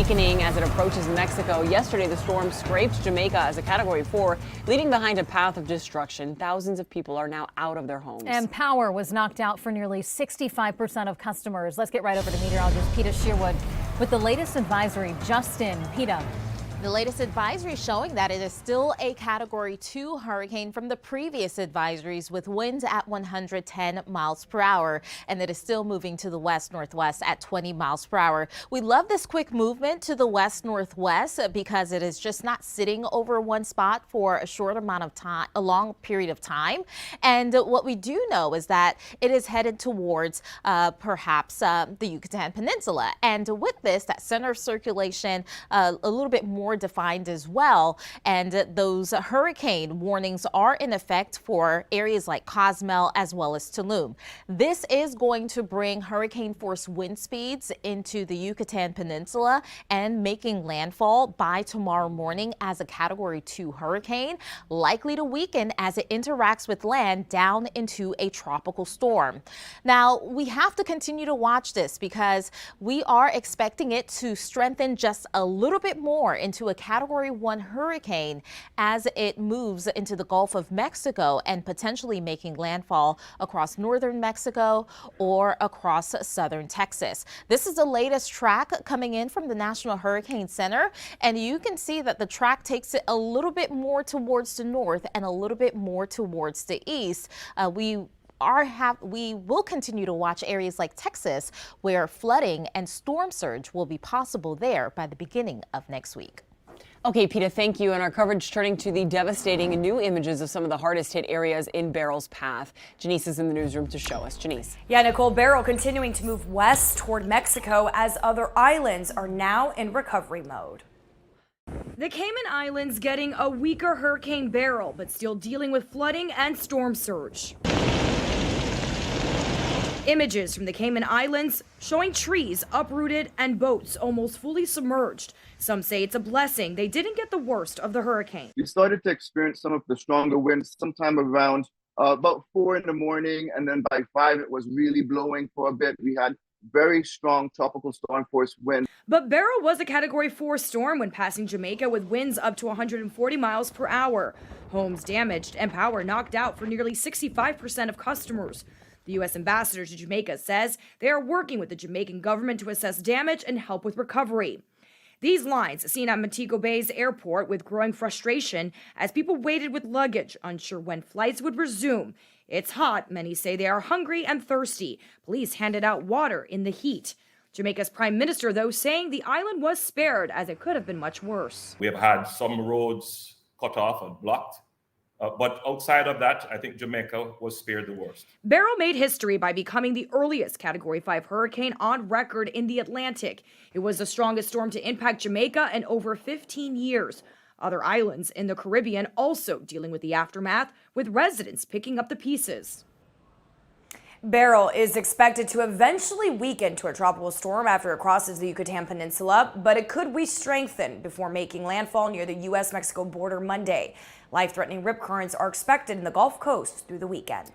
weakening as it approaches Mexico. Yesterday, the storm scraped Jamaica as a Category 4, leaving behind a path of destruction. Thousands of people are now out of their homes. And power was knocked out for nearly 65% of customers. Let's get right over to meteorologist Peta Sherwood with the latest advisory just in. Peta. The latest advisory showing that it is still a Category 2 hurricane from the previous advisories with winds at 110 miles per hour. And it is still moving to the west-northwest at 20 miles per hour. We love this quick movement to the west-northwest because it is just not sitting over one spot for a short amount of time, a long period of time. And what we do know is that it is headed towards perhaps the Yucatan Peninsula. And with this, that center of circulation a little bit more defined as well, and those hurricane warnings are in effect for areas like Cozumel as well as Tulum. This is going to bring hurricane force wind speeds into the Yucatan Peninsula and making landfall by tomorrow morning as a Category 2 hurricane, likely to weaken as it interacts with land down into a tropical storm. Now, we have to continue to watch this because we are expecting it to strengthen just a little bit more into a Category 1 hurricane as it moves into the Gulf of Mexico and potentially making landfall across northern Mexico or across southern Texas. This is the latest track coming in from the National Hurricane Center, and you can see that the track takes it a little bit more towards the north and a little bit more towards the east. We will continue to watch areas like Texas where flooding and storm surge will be possible there by the beginning of next week. Okay, Peta, thank you. And our coverage turning to the devastating new images of some of the hardest hit areas in Beryl's path. Janice is in the newsroom to show us. Janice. Yeah, Nicole, Beryl continuing to move west toward Mexico as other islands are now in recovery mode. The Cayman Islands getting a weaker Hurricane Beryl, but still dealing with flooding and storm surge. Images from the Cayman Islands showing trees uprooted and boats almost fully submerged. Some say it's a blessing they didn't get the worst of the hurricane. We started to experience some of the stronger winds sometime around about 4 in the morning, and then by 5 it was really blowing for a bit. We had very strong tropical storm force wind. But Beryl was a Category 4 storm when passing Jamaica with winds up to 140 miles per hour. Homes damaged and power knocked out for nearly 65% of customers. The U.S. ambassador to Jamaica says they are working with the Jamaican government to assess damage and help with recovery. These lines seen at Montego Bay's airport with growing frustration as people waited with luggage, unsure when flights would resume. It's hot. Many say they are hungry and thirsty. Police handed out water in the heat. Jamaica's prime minister, though, saying the island was spared as it could have been much worse. We have had some roads cut off and blocked. But outside of that, I think Jamaica was spared the worst. Beryl made history by becoming the earliest Category 5 hurricane on record in the Atlantic. It was the strongest storm to impact Jamaica in over 15 years. Other islands in the Caribbean also dealing with the aftermath, with residents picking up the pieces. Beryl is expected to eventually weaken to a tropical storm after it crosses the Yucatan Peninsula, but it could re-strengthen before making landfall near the U.S.-Mexico border Monday. Life-threatening rip currents are expected in the Gulf Coast through the weekend.